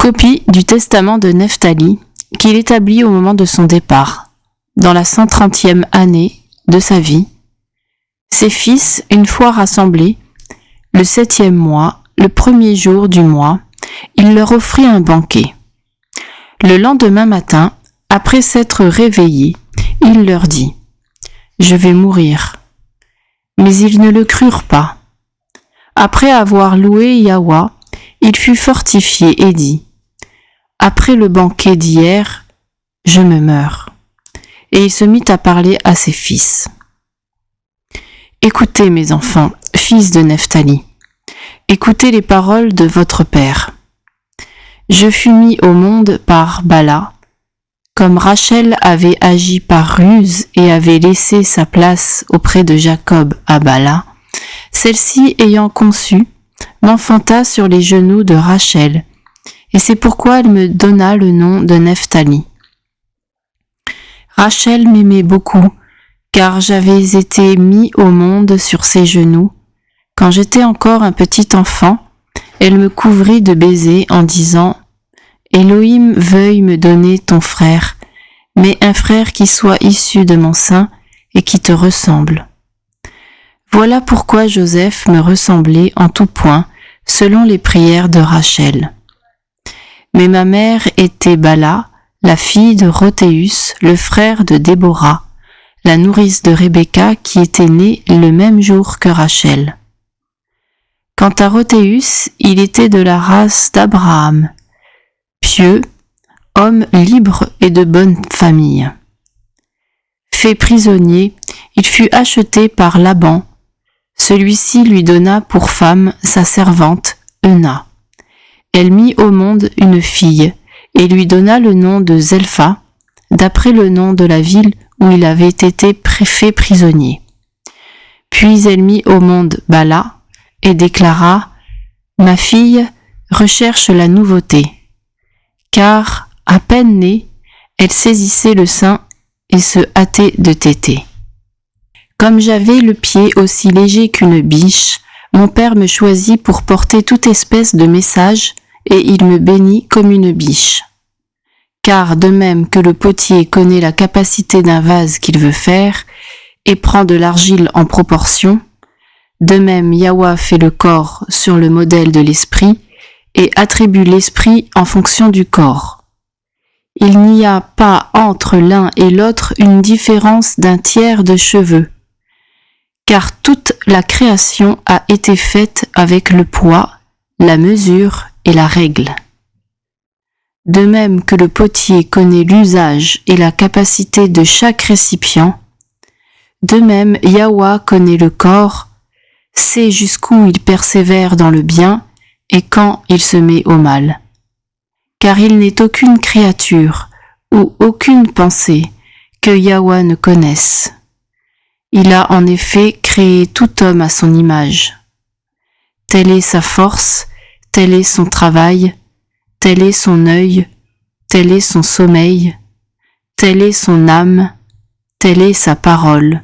Copie du testament de Nephtali qu'il établit au moment de son départ, dans la 130e année de sa vie. Ses fils, une fois rassemblés, le 7e mois, le 1er jour du mois, il leur offrit un banquet. Le lendemain matin, après s'être réveillé, il leur dit « Je vais mourir ». Mais ils ne le crurent pas. Après avoir loué Yahwa, il fut fortifié et dit « Après le banquet d'hier, je me meurs. » Et il se mit à parler à ses fils. « Écoutez mes enfants, fils de Nephtali, écoutez les paroles de votre père. Je fus mis au monde par Bala, comme Rachel avait agi par ruse et avait laissé sa place auprès de Jacob à Bala, celle-ci ayant conçu, m'enfanta sur les genoux de Rachel, et c'est pourquoi elle me donna le nom de Nephtali. Rachel m'aimait beaucoup, car j'avais été mis au monde sur ses genoux. Quand j'étais encore un petit enfant, elle me couvrit de baisers en disant « Elohim veuille me donner ton frère, mais un frère qui soit issu de mon sein et qui te ressemble. » Voilà pourquoi Joseph me ressemblait en tout point, selon les prières de Rachel. Mais ma mère était Bala, la fille de Rothéus, le frère de Déborah, la nourrice de Rebecca qui était née le même jour que Rachel. Quant à Rothéus, il était de la race d'Abraham, pieux, homme libre et de bonne famille. Fait prisonnier, il fut acheté par Laban. Celui-ci lui donna pour femme sa servante, Euna. Elle mit au monde une fille et lui donna le nom de Zelpha, d'après le nom de la ville où il avait été fait prisonnier. Puis elle mit au monde Bala et déclara « Ma fille recherche la nouveauté », car, à peine née, elle saisissait le sein et se hâtait de téter. Comme j'avais le pied aussi léger qu'une biche, mon père me choisit pour porter toute espèce de message et il me bénit comme une biche. Car de même que le potier connaît la capacité d'un vase qu'il veut faire et prend de l'argile en proportion, de même Yahwa fait le corps sur le modèle de l'esprit et attribue l'esprit en fonction du corps. Il n'y a pas entre l'un et l'autre une différence d'un tiers de cheveux, car toute la création a été faite avec le poids, la mesure et la règle. De même que le potier connaît l'usage et la capacité de chaque récipient, de même Yahwa connaît le corps, sait jusqu'où il persévère dans le bien et quand il se met au mal. Car il n'est aucune créature ou aucune pensée que Yahwa ne connaisse. Il a en effet créé tout homme à son image. Telle est sa force, tel est son travail, tel est son œil, tel est son sommeil, telle est son âme, telle est sa parole,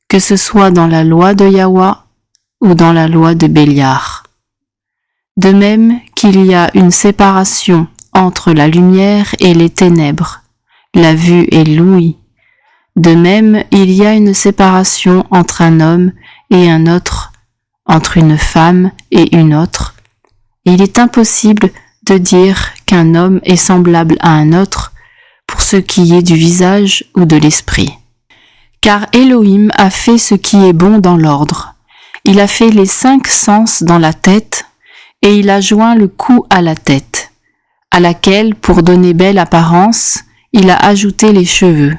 que ce soit dans la loi de Yahwa ou dans la loi de Béliar. De même qu'il y a une séparation entre la lumière et les ténèbres, la vue et l'ouïe, de même il y a une séparation entre un homme et un autre, entre une femme et une autre. Il est impossible de dire qu'un homme est semblable à un autre pour ce qui est du visage ou de l'esprit. Car Elohim a fait ce qui est bon dans l'ordre. Il a fait les 5 sens dans la tête et il a joint le cou à la tête, à laquelle, pour donner belle apparence, il a ajouté les cheveux.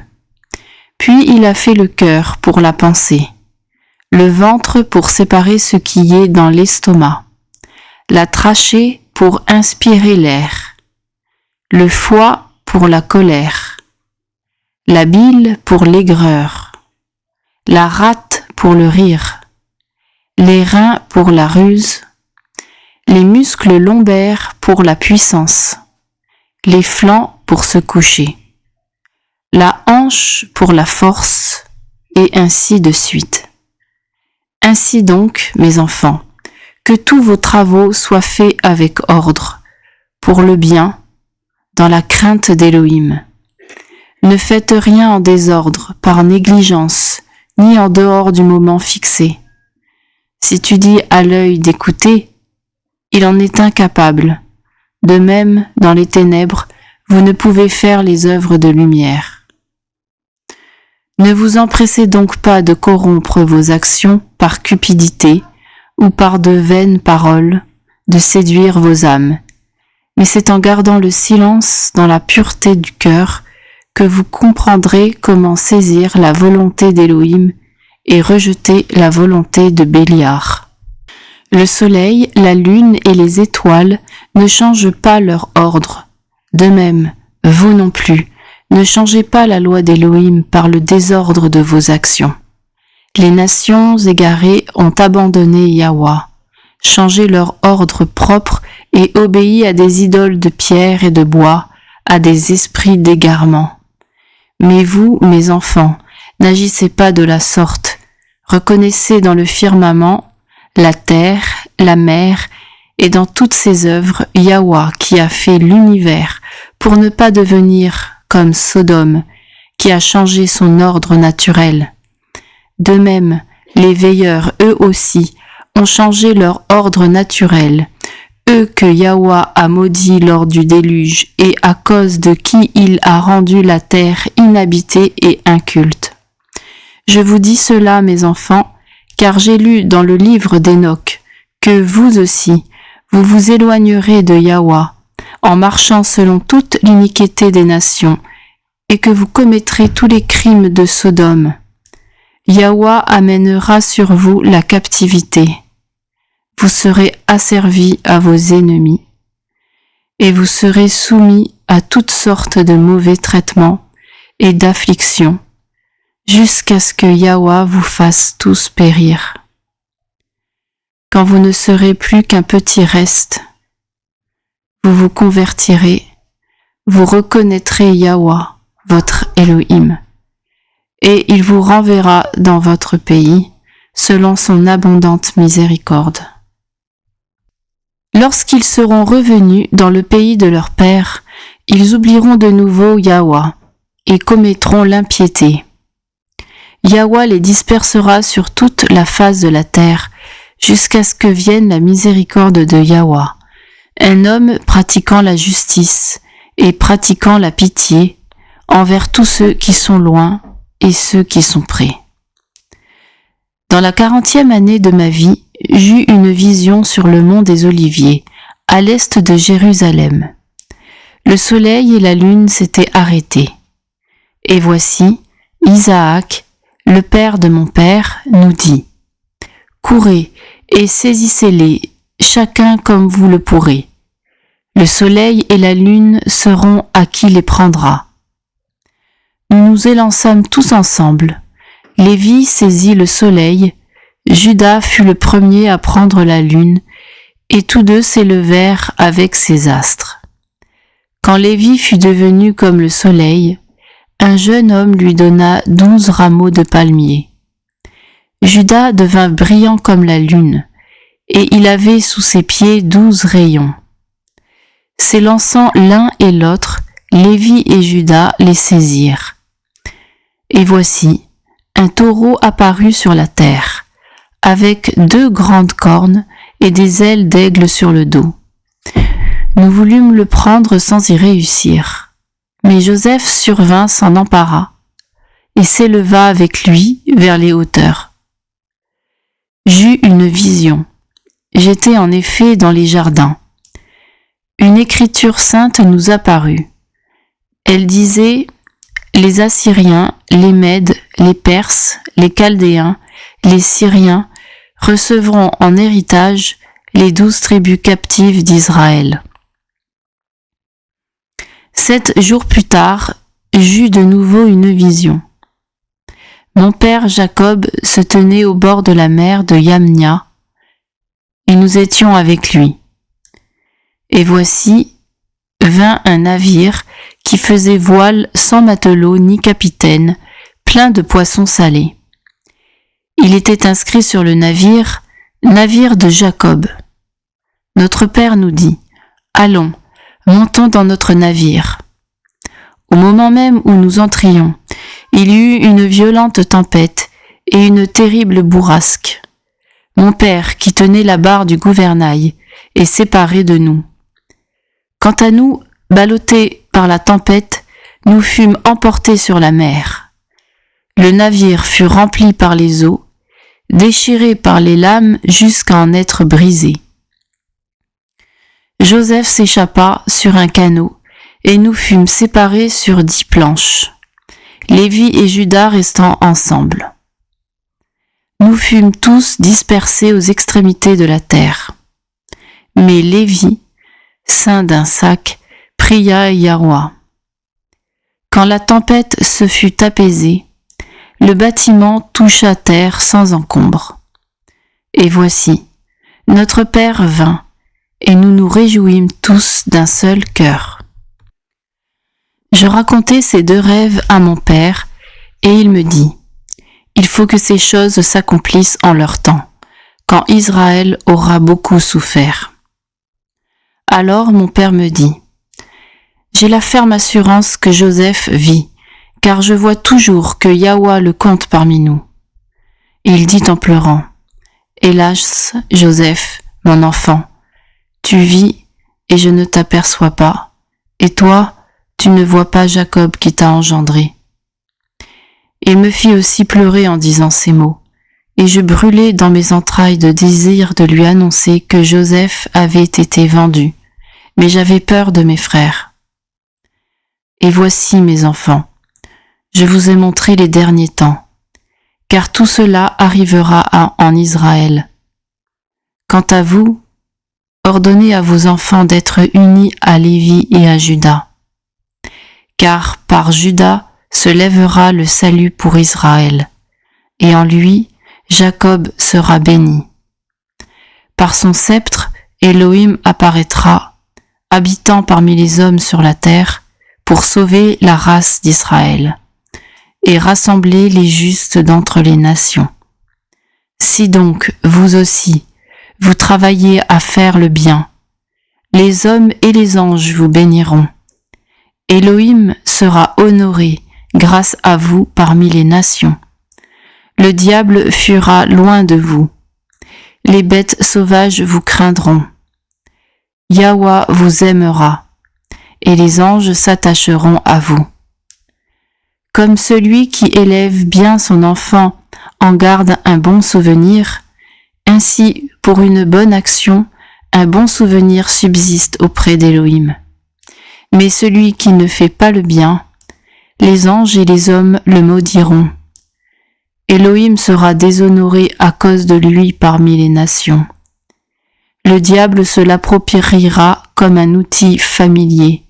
Puis il a fait le cœur pour la pensée, le ventre pour séparer ce qui est dans l'estomac, la trachée pour inspirer l'air, le foie pour la colère, la bile pour l'aigreur, la rate pour le rire, les reins pour la ruse, les muscles lombaires pour la puissance, les flancs pour se coucher, la hanche pour la force, et ainsi de suite. Ainsi donc, mes enfants, que tous vos travaux soient faits avec ordre, pour le bien, dans la crainte d'Élohim. Ne faites rien en désordre, par négligence, ni en dehors du moment fixé. Si tu dis à l'œil d'écouter, il en est incapable. De même, dans les ténèbres, vous ne pouvez faire les œuvres de lumière. Ne vous empressez donc pas de corrompre vos actions par cupidité ou par de vaines paroles, de séduire vos âmes. Mais c'est en gardant le silence dans la pureté du cœur que vous comprendrez comment saisir la volonté d'Élohim et rejeter la volonté de Béliar. Le soleil, la lune et les étoiles ne changent pas leur ordre. De même, vous non plus, ne changez pas la loi d'Élohim par le désordre de vos actions. Les nations égarées ont abandonné Yahweh, changé leur ordre propre et obéi à des idoles de pierre et de bois, à des esprits d'égarement. Mais vous, mes enfants, n'agissez pas de la sorte. Reconnaissez dans le firmament, la terre, la mer, et dans toutes ses œuvres, Yahweh qui a fait l'univers, pour ne pas devenir comme Sodome, qui a changé son ordre naturel. De même, les veilleurs, eux aussi, ont changé leur ordre naturel, eux que Yahweh a maudits lors du déluge et à cause de qui il a rendu la terre inhabitée et inculte. Je vous dis cela, mes enfants, car j'ai lu dans le livre d'Enoch que vous aussi, vous vous éloignerez de Yahweh en marchant selon toute l'iniquité des nations et que vous commettrez tous les crimes de Sodome. Yahweh amènera sur vous la captivité. Vous serez asservis à vos ennemis et vous serez soumis à toutes sortes de mauvais traitements et d'afflictions jusqu'à ce que Yahweh vous fasse tous périr. Quand vous ne serez plus qu'un petit reste, vous vous convertirez, vous reconnaîtrez Yahweh, votre Elohim, et il vous renverra dans votre pays selon son abondante miséricorde. Lorsqu'ils seront revenus dans le pays de leur père, ils oublieront de nouveau Yahweh et commettront l'impiété. Yahweh les dispersera sur toute la face de la terre, jusqu'à ce que vienne la miséricorde de Yahweh, un homme pratiquant la justice et pratiquant la pitié envers tous ceux qui sont loin et ceux qui sont près. Dans la 40e année de ma vie, j'eus une vision sur le mont des Oliviers, à l'est de Jérusalem. Le soleil et la lune s'étaient arrêtés. Et voici, Isaac, le père de mon père, nous dit « Courez et saisissez-les, chacun comme vous le pourrez. Le soleil et la lune seront à qui les prendra. » Nous nous élançâmes tous ensemble. Lévi saisit le soleil, Judas fut le premier à prendre la lune, et tous deux s'élevèrent avec ses astres. Quand Lévi fut devenu comme le soleil, un jeune homme lui donna 12 rameaux de palmier. Judas devint brillant comme la lune, et il avait sous ses pieds 12 rayons. S'élançant l'un et l'autre, Lévi et Judas les saisirent. Et voici, un taureau apparut sur la terre, avec 2 grandes cornes et des ailes d'aigle sur le dos. Nous voulûmes le prendre sans y réussir, mais Joseph survint, s'en empara, et s'éleva avec lui vers les hauteurs. J'eus une vision. J'étais en effet dans les jardins. Une écriture sainte nous apparut. Elle disait « Les Assyriens, les Mèdes, les Perses, les Chaldéens, les Syriens recevront en héritage les 12 tribus captives d'Israël. » 7 jours plus tard, j'eus de nouveau une vision. Mon père Jacob se tenait au bord de la mer de Yamnia, et nous étions avec lui. Et voici, vint un navire qui faisait voile sans matelot ni capitaine, plein de poissons salés. Il était inscrit sur le navire, navire de Jacob. Notre père nous dit, « Allons, montons dans notre navire. Au moment même où nous entrions, il y eut une violente tempête et une terrible bourrasque. Mon père, qui tenait la barre du gouvernail, est séparé de nous. Quant à nous, ballottés par la tempête, nous fûmes emportés sur la mer. Le navire fut rempli par les eaux, déchiré par les lames jusqu'à en être brisé. Joseph s'échappa sur un canot, et nous fûmes séparés sur 10 planches, Lévi et Judas restant ensemble. Nous fûmes tous dispersés aux extrémités de la terre. Mais Lévi, ceint d'un sac, pria Yahweh. Quand la tempête se fut apaisée, le bâtiment toucha terre sans encombre. Et voici, notre Père vint, et nous nous réjouîmes tous d'un seul cœur. Je racontai ces 2 rêves à mon père, et il me dit, « Il faut que ces choses s'accomplissent en leur temps, quand Israël aura beaucoup souffert. » Alors mon père me dit, « J'ai la ferme assurance que Joseph vit, car je vois toujours que Yahweh le compte parmi nous. » Et il dit en pleurant, « Hélas, Joseph, mon enfant, tu vis et je ne t'aperçois pas, et toi, tu ne vois pas Jacob qui t'a engendré. » Il me fit aussi pleurer en disant ces mots, et je brûlai dans mes entrailles de désir de lui annoncer que Joseph avait été vendu, mais j'avais peur de mes frères. Et voici, mes enfants, je vous ai montré les derniers temps, car tout cela arrivera en Israël. Quant à vous, ordonnez à vos enfants d'être unis à Lévi et à Juda, car par Juda se lèvera le salut pour Israël, et en lui Jacob sera béni. Par son sceptre, Elohim apparaîtra, habitant parmi les hommes sur la terre, pour sauver la race d'Israël, et rassembler les justes d'entre les nations. Si donc, vous aussi, vous travaillez à faire le bien, les hommes et les anges vous béniront. Elohim sera honoré grâce à vous parmi les nations. Le diable fuira loin de vous. Les bêtes sauvages vous craindront. Yahweh vous aimera, et les anges s'attacheront à vous. Comme celui qui élève bien son enfant en garde un bon souvenir, ainsi pour une bonne action, un bon souvenir subsiste auprès d'Elohim. Mais celui qui ne fait pas le bien, les anges et les hommes le maudiront. Elohim sera déshonoré à cause de lui parmi les nations. Le diable se l'appropriera comme un outil familier.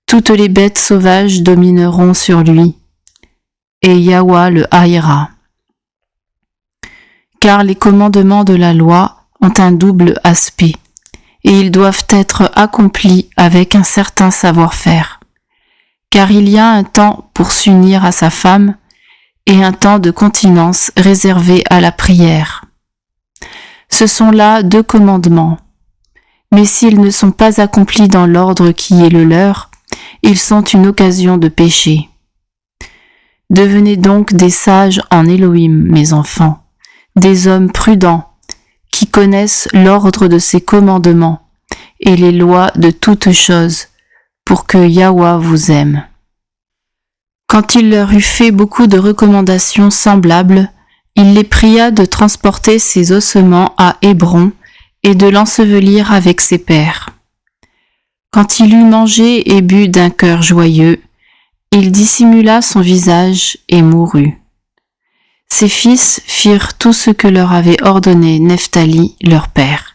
Toutes les bêtes sauvages domineront sur lui, et Yahweh le haïra. Car les commandements de la loi ont un double aspect, et ils doivent être accomplis avec un certain savoir-faire. Car il y a un temps pour s'unir à sa femme, et un temps de continence réservé à la prière. Ce sont là 2 commandements, mais s'ils ne sont pas accomplis dans l'ordre qui est le leur, ils sont une occasion de péché. Devenez donc des sages en Elohim, mes enfants, des hommes prudents, qui connaissent l'ordre de ses commandements et les lois de toutes choses, pour que Yahweh vous aime. Quand il leur eut fait beaucoup de recommandations semblables, il les pria de transporter ses ossements à Hébron et de l'ensevelir avec ses pères. Quand il eut mangé et bu d'un cœur joyeux, il dissimula son visage et mourut. Ses fils firent tout ce que leur avait ordonné Nephtali, leur père.